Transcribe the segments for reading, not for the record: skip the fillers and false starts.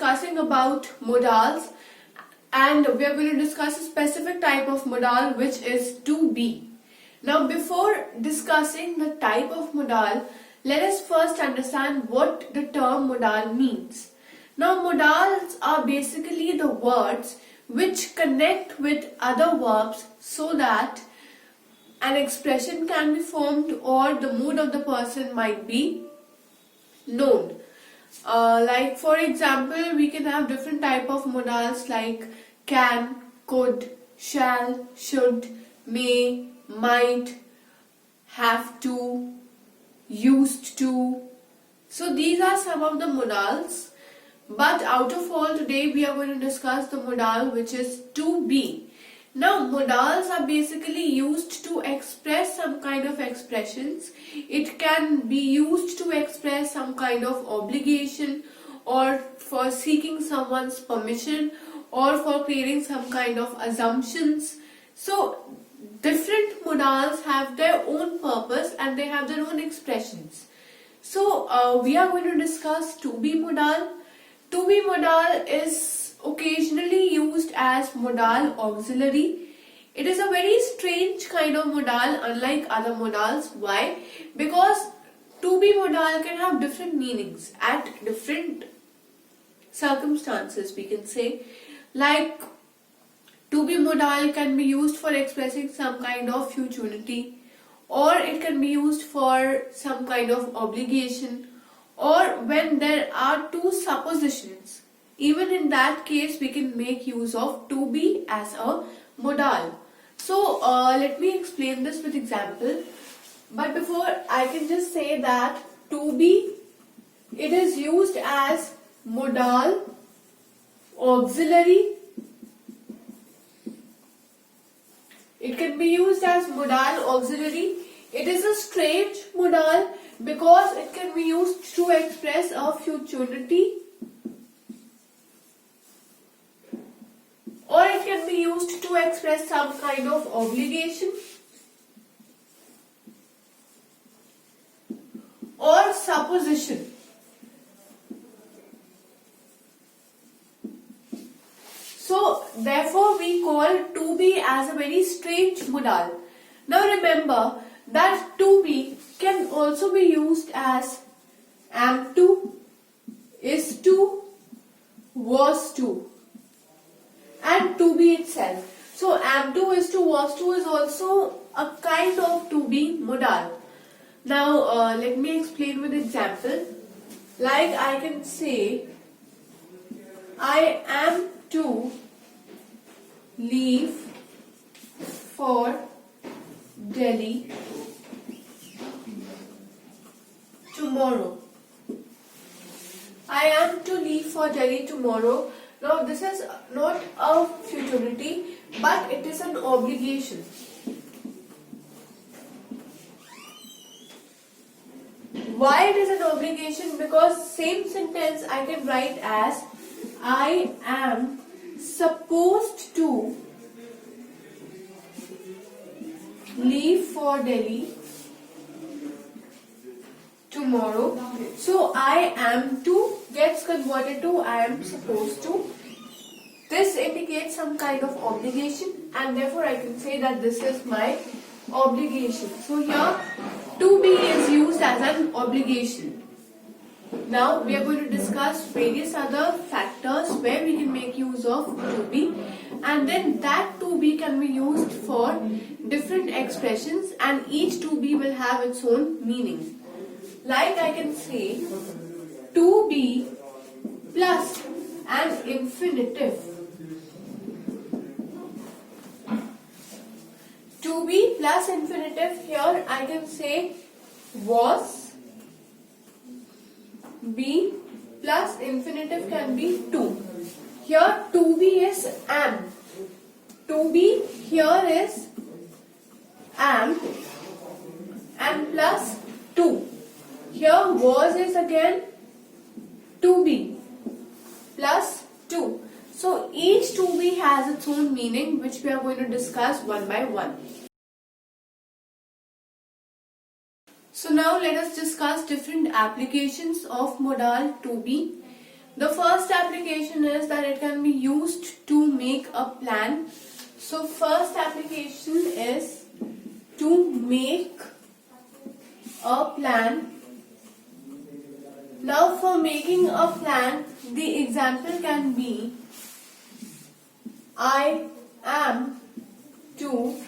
discussing about modals, and we are going to discuss a specific type of modal which is to be. Now before discussing the type of modal, let us first understand what the term modal means. Now modals are basically the words which connect with other verbs so that an expression can be formed or the mood of the person might be known. Like for example, we can have different type of modals like can, could, shall, should, may, might, have to, used to. So these are some of the modals. But out of all, today we are going to discuss the modal which is to be. Now modals are basically used to express some kind of expressions. It can be used to express some kind of obligation or for seeking someone's permission or for creating some kind of assumptions. So different modals have their own purpose and they have their own expressions. So we are going to discuss to be modal. To be modal is occasionally used as modal auxiliary. It is a very strange kind of modal unlike other modals. Why? Because to be modal can have different meanings at different circumstances, we can say. Like to be modal can be used for expressing some kind of futurity, or it can be used for some kind of obligation, or when there are two suppositions. Even in that case we can make use of to be as a modal. So let me explain this with example. But before, I can just say that to be, it is used as modal auxiliary. It can be used as modal auxiliary. It is a strange modal because it can be used to express a futurity, or it can be used to express some kind of obligation or supposition. So therefore we call to be as a very strange modal. Now remember that to be can also be used as am to, is to, was to, and to be itself. So am to, is to, was to is also a kind of to be modal. Now let me explain with example. Like I can say I am to leave for Delhi tomorrow. I am to leave for Delhi tomorrow. Now this is not a futurity, but it is an obligation. Why it is an obligation? Because same sentence I can write as I am supposed to leave for Delhi tomorrow. So I am to gets converted to I am supposed to. This indicates some kind of obligation, and therefore I can say that this is my obligation. So here to be is used as an obligation. Now we are going to discuss various other factors where we can make use of to be, and then that to be can be used for different expressions, and each to be will have its own meaning. Like I can say to be plus an infinitive. To be plus infinitive, here I can say was. Be plus infinitive can be to. Here to be is am. To be here is am and plus to. Here was is again to be plus to. So each to be has its own meaning, which we are going to discuss one by one. So now let us discuss different applications of modal to be. The first application is that it can be used to make a plan. So first application is to make a plan. Now for making a plan, the example can be I am to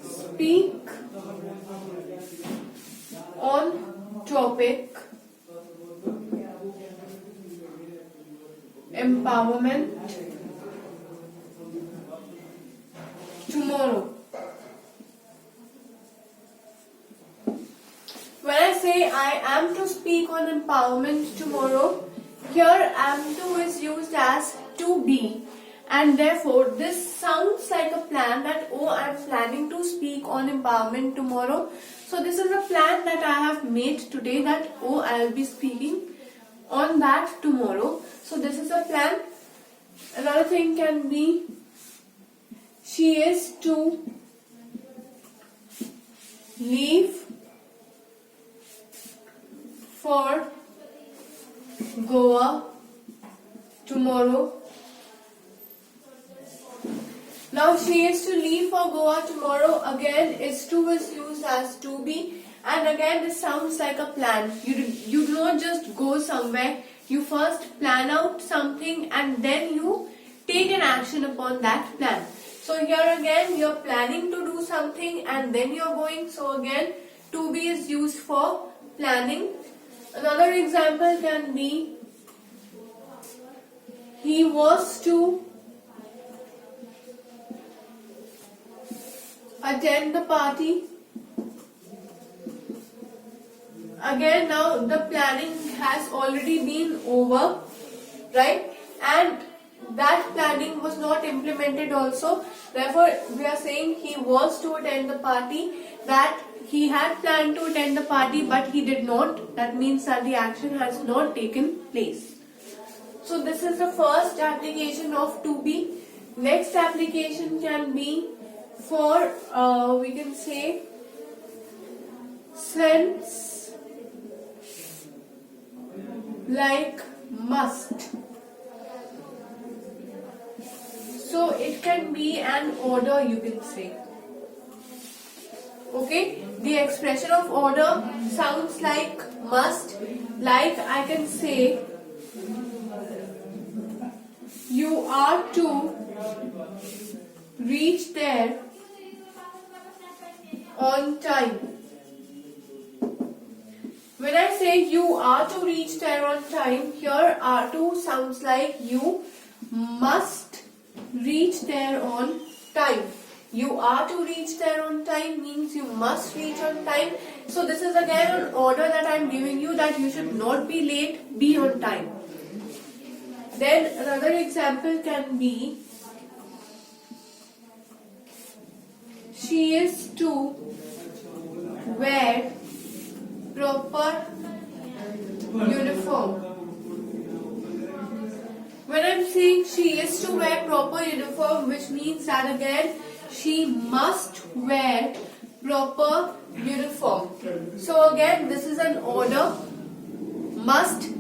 speak on topic empowerment tomorrow. When I say I am to speak on empowerment tomorrow, here am to is used as to be, and therefore this sounds like a plan that I am planning to speak on empowerment tomorrow. So this is a plan that I have made today that I will be speaking on that tomorrow. So this is a plan. Another thing can be she is to leave for Goa tomorrow. Now she is to leave for Goa tomorrow. Again, is to is used as to be, and again this sounds like a plan. You do not just go somewhere. You first plan out something and then you take an action upon that plan. So here again you're planning to do something and then you're going. So again to be is used for planning. Another example can be he was to attend the party. Again, now the planning has already been over, right? And that planning was not implemented also. Therefore, we are saying he was to attend the party, that he had planned to attend the party but he did not. That means that the action has not taken place. So this is the first application of to be. Next application can be for, we can say, sense like must. So it can be an order, you can say. Okay, the expression of order sounds like must. Like I can say, you are to reach there on time. When I say you are to reach there on time, here are to sounds like you must reach there on time. You are to reach there on time means you must reach on time. So this is again an order that I am giving you, that you should not be late, be on time. Then another example can be she is to wear proper uniform. When I'm saying she is to wear proper uniform, which means that again she must wear proper uniform. So again this is an order. Must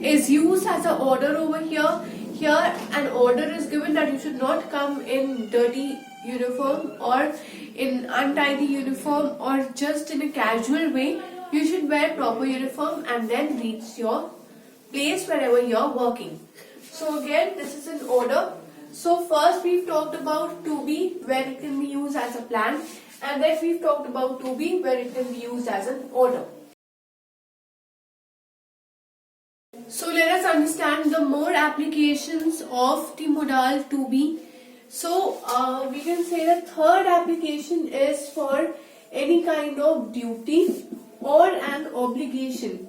is used as an order over here. Here an order is given that you should not come in dirty uniform or in untidy uniform or just in a casual way. You should wear proper uniform and then reach your place wherever you're working. So again this is an order. So first we've talked about to be, where it can be used as a plan, and then we've talked about to be, where it can be used as an order. So let us understand the more applications of the modal to be. So we can say the third application is for any kind of duty or an obligation.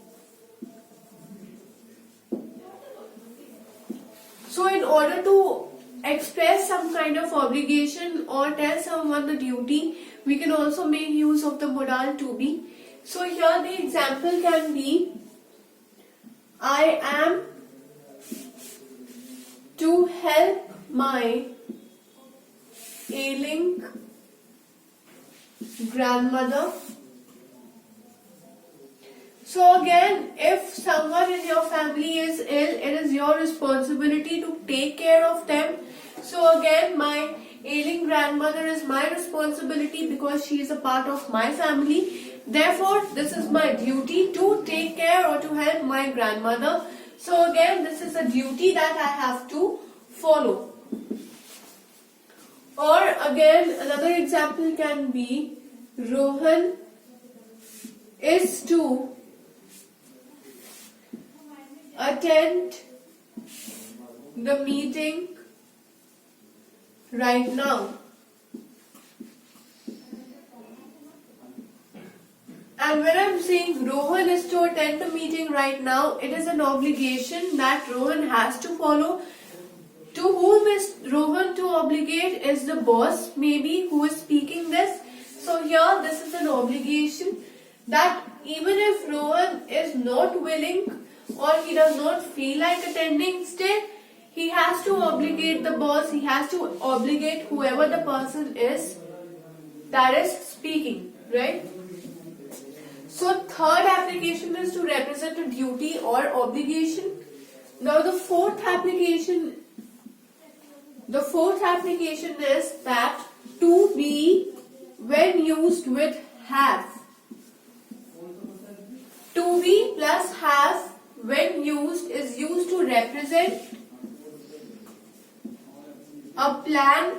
So in order to express some kind of obligation or tell someone the duty, we can also make use of the modal to be. So here the example can be I am to help my ailing grandmother. So again, if someone in your family is ill, it is your responsibility to take care of them. So again, my ailing grandmother is my responsibility because she is a part of my family. Therefore, this is my duty to take care or to help my grandmother. So again, this is a duty that I have to follow. Or again, another example can be Rohan is to attend the meeting right now. And when I'm saying Rohan is to attend the meeting right now, it is an obligation that Rohan has to follow. To whom is Rohan to obligate? Is the boss maybe who is speaking this. So here this is an obligation that even if Rohan is not willing or he does not feel like attending, still he has to obligate the boss, he has to obligate whoever the person is that is speaking, right? So third application is to represent a duty or obligation. Now the fourth application is that to be when used with have. To be plus have when used is used to represent a plan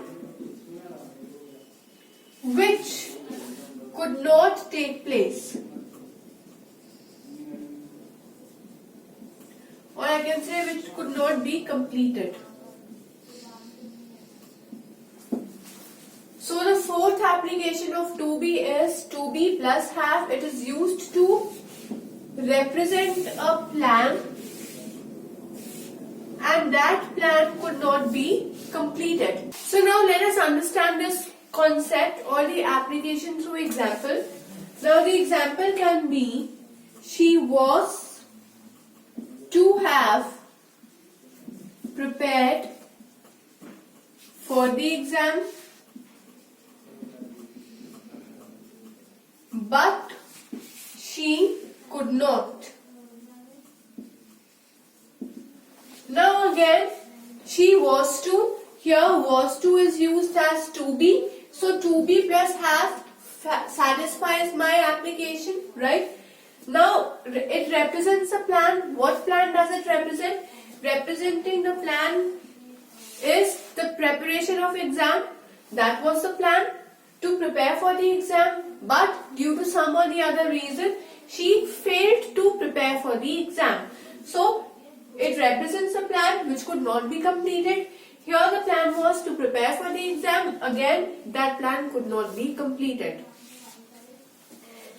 which could not take place. Or I can say which could not be completed. So the fourth application of to be is to be plus have. It is used to represent a plan and that plan could not be completed. So now let us understand this concept or the application through example. Now the example can be she was to have prepared for the exam, but she could not. Now again, she was to, here was to is used as to be. So to be plus have satisfies my application, right? Now it represents a plan. What plan does it represent? Representing the plan is the preparation of exam. That was the plan, to prepare for the exam, but due to some or the other reason she failed to prepare for the exam. So it represents a plan which could not be completed. Here the plan was to prepare for the exam. Again, that plan could not be completed.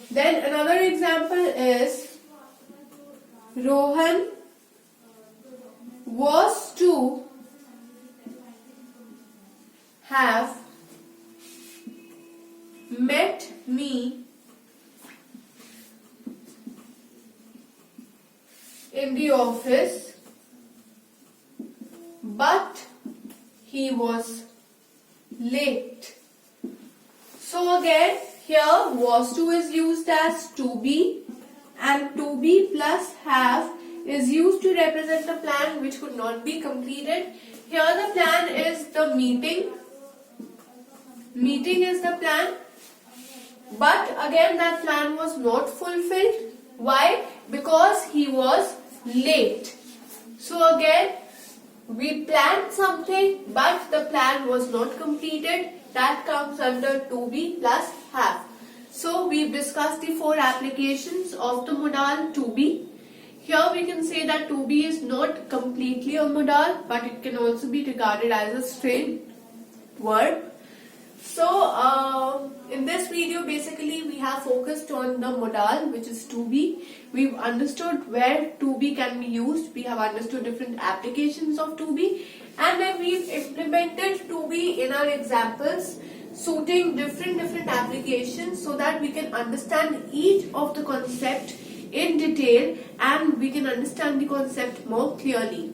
Then another example is Rohan was to have met me in the office, but he was late. So again, here was to is used as to be, and to be plus have is used to represent a plan which could not be completed. Here the plan is the meeting. Meeting is the plan. But again that plan was not fulfilled. Why? Because he was late. So again we planned something but the plan was not completed. That comes under to be plus have. So we've discussed the four applications of the modal to be. Here we can say that to be is not completely a modal, but it can also be regarded as a strained verb. So in this video basically we have focused on the modal, which is to be. We've understood where to be can be used. We have understood different applications of to be, and then we've implemented to be in our examples, suiting different applications so that we can understand each of the concept in detail and we can understand the concept more clearly.